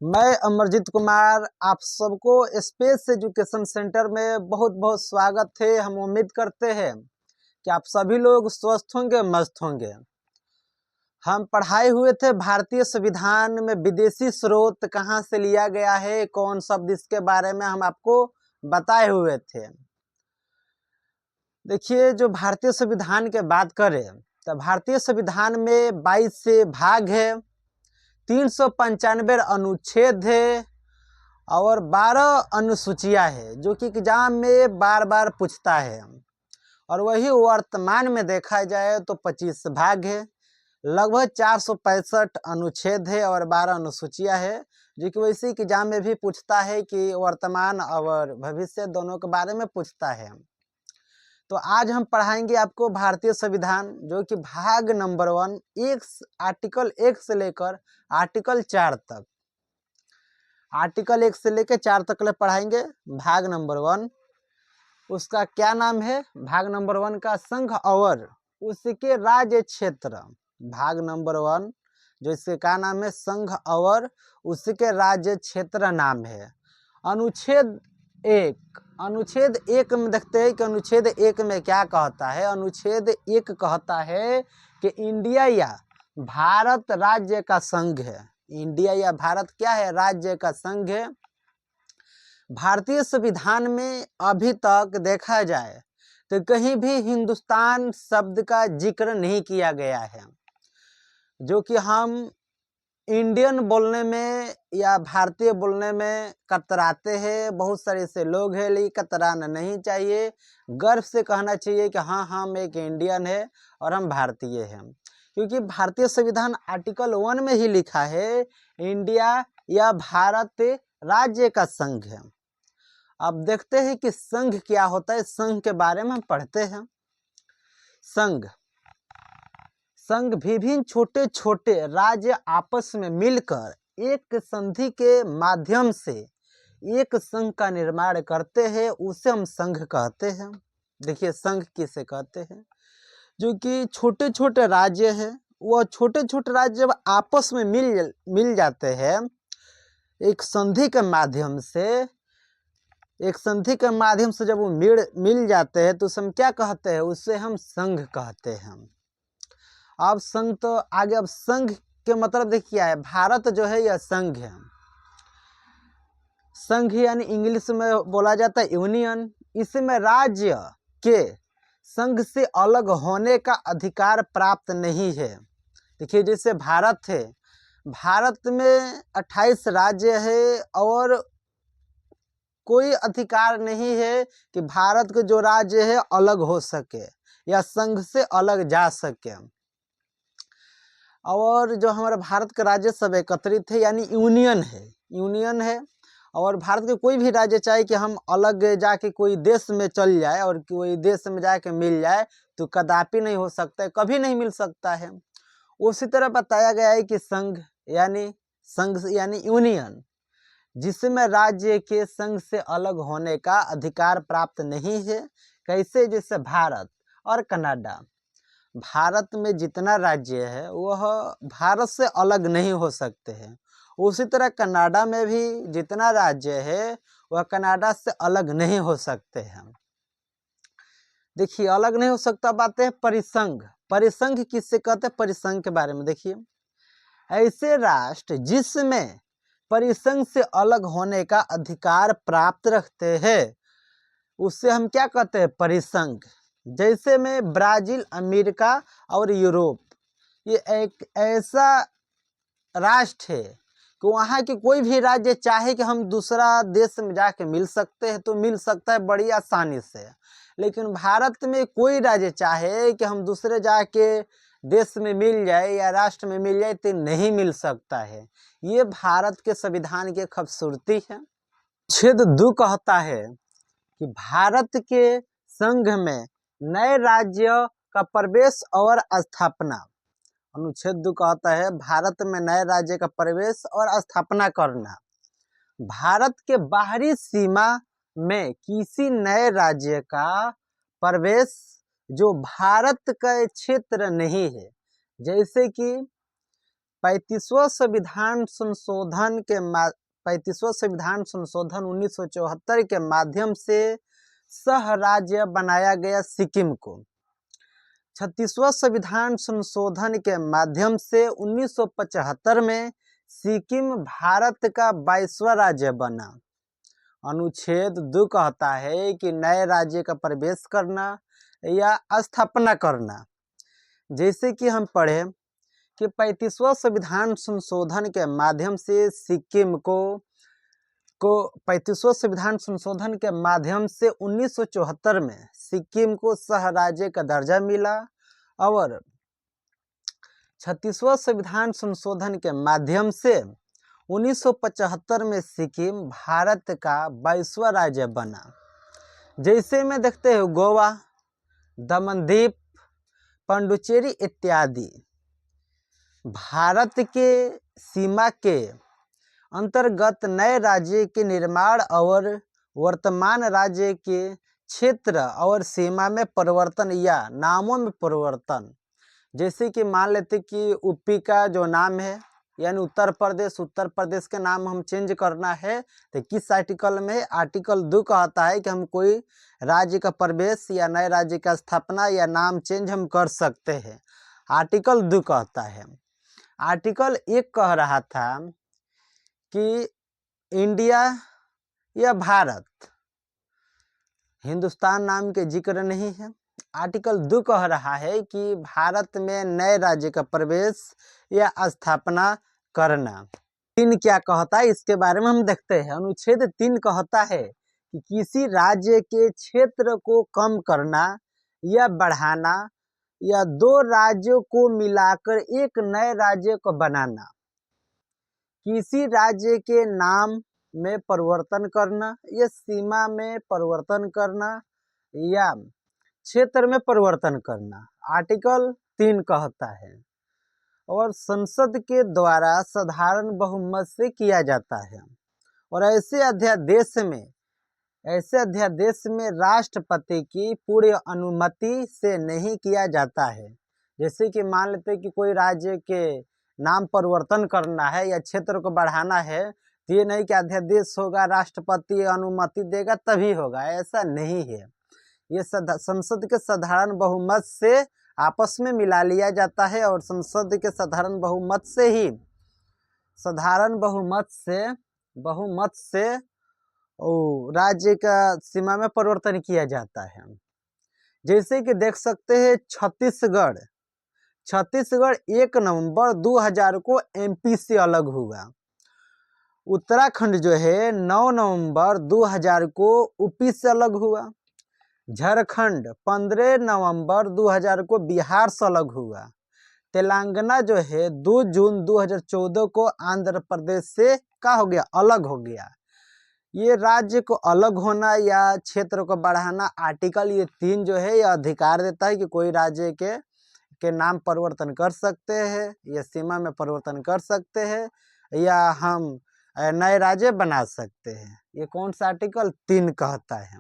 मैं अमरजीत कुमार आप सबको स्पेस एजुकेशन सेंटर में बहुत बहुत स्वागत है। हम उम्मीद करते हैं कि आप सभी लोग स्वस्थ होंगे, मस्त होंगे। हम पढ़ाए हुए थे भारतीय संविधान में विदेशी स्रोत कहाँ से लिया गया है, कौन शब्द, इसके बारे में हम आपको बताए हुए थे। देखिए, जो भारतीय संविधान के बात करें तो भारतीय संविधान में 22 से भाग है, 395 अनुच्छेद है और 12 अनुसूचियां है, जो कि एग्जाम में बार बार पूछता है। और वही वर्तमान में देखा जाए तो 25 भाग है, लगभग 465 अनुच्छेद है और 12 अनुसूचियां है, जो कि वैसे एग्जाम में भी पूछता है कि वर्तमान और भविष्य दोनों के बारे में पूछता है। तो आज हम पढ़ाएंगे आपको भारतीय संविधान, जो कि भाग नंबर 1, आर्टिकल 1 से लेकर आर्टिकल 4 तक। आर्टिकल 1 से लेकर 4 तक ले पढ़ाएंगे। भाग नंबर 1, उसका क्या नाम है? भाग नंबर 1 का संघ और उसके राज्य क्षेत्र। भाग नंबर 1 जो इसके क्या नाम है? संघ और उसके राज्य क्षेत्र नाम है। अनुच्छेद 1, अनुच्छेद 1 में देखते हैं कि अनुच्छेद 1 में क्या कहता है। अनुच्छेद 1 कहता है कि इंडिया या भारत राज्य का संघ है। इंडिया या भारत क्या है? राज्य का संघ है। भारतीय संविधान में अभी तक देखा जाए तो कहीं भी हिंदुस्तान शब्द का जिक्र नहीं किया गया है, जो कि हम इंडियन बोलने में या भारतीय बोलने में कतराते हैं। बहुत सारे ऐसे लोग हैं, लेकिन कतराना नहीं चाहिए, गर्व से कहना चाहिए कि हाँ, हम एक इंडियन है और हम भारतीय हैं। क्योंकि भारतीय संविधान आर्टिकल 1 में ही लिखा है इंडिया या भारत राज्य का संघ है। अब देखते हैं कि संघ क्या होता है। संघ के बारे में हम पढ़ते हैं। संघ विभिन्न छोटे छोटे राज्य आपस में मिलकर एक संधि के माध्यम से एक संघ का निर्माण करते हैं, उसे हम संघ कहते हैं। देखिए, संघ किसे कहते हैं? जो कि छोटे छोटे राज्य हैं, वह छोटे छोटे राज्य जब आपस में मिल जाते हैं एक संधि के माध्यम से, जब वो मिल जाते हैं तो उसे हम क्या कहते हैं? उसे हम संघ कहते हैं। अब संघ तो आगे, अब संघ के मतलब देखिए है, भारत जो है यह संघ है। संघ यानी इंग्लिश में बोला जाता है यूनियन। इसमें राज्य के संघ से अलग होने का अधिकार प्राप्त नहीं है। देखिए, जैसे भारत है, भारत में 28 राज्य है और कोई अधिकार नहीं है कि भारत के जो राज्य है अलग हो सके या संघ से अलग जा सके। और जो हमारे भारत के राज्य सब एकत्रित है, यानी यूनियन है। और भारत के कोई भी राज्य चाहे कि हम अलग जाके कोई देश में चल जाए और कोई देश में जाके मिल जाए तो कदापि नहीं हो सकता है, कभी नहीं मिल सकता है। उसी तरह बताया गया है कि संघ यानी यूनियन, जिसमें राज्य के संघ से अलग होने का अधिकार प्राप्त नहीं है। कैसे? जैसे भारत और कनाडा। भारत में जितना राज्य है वह भारत से अलग नहीं हो सकते हैं। उसी तरह कनाडा में भी जितना राज्य है वह कनाडा से अलग नहीं हो सकते हैं। देखिए, अलग नहीं हो सकता। बात है परिसंघ। परिसंघ किससे कहते हैं? परिसंघ के बारे में देखिए, ऐसे राष्ट्र जिसमें परिसंघ से अलग होने का अधिकार प्राप्त रखते हैं उससे हम क्या कहते हैं? परिसंघ। जैसे में ब्राजील, अमेरिका और यूरोप, ये एक ऐसा राष्ट्र है कि वहाँ के कोई भी राज्य चाहे कि हम दूसरा देश में जाके मिल सकते हैं तो मिल सकता है बड़ी आसानी से। लेकिन भारत में कोई राज्य चाहे कि हम दूसरे जाके देश में मिल जाए या राष्ट्र में मिल जाए तो नहीं मिल सकता है। ये भारत के संविधान की खूबसूरती है। अनुच्छेद 2 कहता है कि भारत के संघ में नए राज्य का प्रवेश और स्थापना। अनुच्छेद 2 कहता है भारत में नए राज्य का प्रवेश और स्थापना करना। भारत के बाहरी सीमा में किसी नए राज्य का प्रवेश जो भारत का क्षेत्र नहीं है, जैसे कि 35वां संविधान संशोधन के 35वां संविधान संशोधन 1974 के माध्यम से सह राज्य बनाया गया सिक्किम को। 36वां संविधान संशोधन के माध्यम से 1975 में सिक्किम भारत का 22वां राज्य बना। अनुच्छेद 2 कहता है कि नए राज्य का प्रवेश करना या स्थापना करना। जैसे कि हम पढ़े कि 35वां संविधान संशोधन के माध्यम से सिक्किम को 35वां संविधान संशोधन के माध्यम से 1974 में सिक्किम को सह राज्य का दर्जा मिला और 36वां संविधान संशोधन के माध्यम से 1975 में सिक्किम भारत का 22वां राज्य बना। जैसे में देखते हो गोवा, दमनदीप, पुडुचेरी इत्यादि भारत के सीमा के अंतर्गत नए राज्य के निर्माण और वर्तमान राज्य के क्षेत्र और सीमा में परिवर्तन या नामों में परिवर्तन। जैसे कि मान लेते कि यूपी का जो नाम है यानी उत्तर प्रदेश के नाम हम चेंज करना है तो किस आर्टिकल में है? आर्टिकल 2 कहता है कि हम कोई राज्य का प्रवेश या नए राज्य का स्थापना या नाम चेंज हम कर सकते हैं। आर्टिकल 2 कहता है। आर्टिकल 1 कह रहा था कि इंडिया या भारत, हिंदुस्तान नाम के जिक्र नहीं है। आर्टिकल 2 कह रहा है कि भारत में नए राज्य का प्रवेश या स्थापना करना। 3 क्या कहता है इसके बारे में हम देखते हैं। अनुच्छेद 3 कहता है कि किसी राज्य के क्षेत्र को कम करना या बढ़ाना या 2 राज्यों को मिलाकर एक नए राज्य को बनाना, किसी राज्य के नाम में परिवर्तन करना या सीमा में परिवर्तन करना या क्षेत्र में परिवर्तन करना, आर्टिकल 3 कहता है। और संसद के द्वारा साधारण बहुमत से किया जाता है और ऐसे अध्यादेश में राष्ट्रपति की पूर्ण अनुमति से नहीं किया जाता है। जैसे कि मान लेते कि कोई राज्य के नाम परिवर्तन करना है या क्षेत्र को बढ़ाना है तो ये नहीं कि अध्यादेश होगा, राष्ट्रपति अनुमति देगा तभी होगा, ऐसा नहीं है। ये संसद के साधारण बहुमत से आपस में मिला लिया जाता है और संसद के साधारण बहुमत से राज्य का सीमा में परिवर्तन किया जाता है। जैसे कि देख सकते हैं छत्तीसगढ़ 1 नवंबर 2000 को एमपी से अलग हुआ। उत्तराखंड जो है 9 नवंबर 2000 को यूपी से अलग हुआ। झारखंड 15 नवंबर 2000 को बिहार से अलग हुआ। तेलंगाना जो है 2 जून 2014 को आंध्र प्रदेश से अलग हो गया। ये राज्य को अलग होना या क्षेत्र को बढ़ाना आर्टिकल ये 3 जो है यह अधिकार देता है कि कोई राज्य के नाम परिवर्तन कर सकते हैं या सीमा में परिवर्तन कर सकते हैं या हम नए राज्य बना सकते हैं। ये कौन सा आर्टिकल 3 कहता है।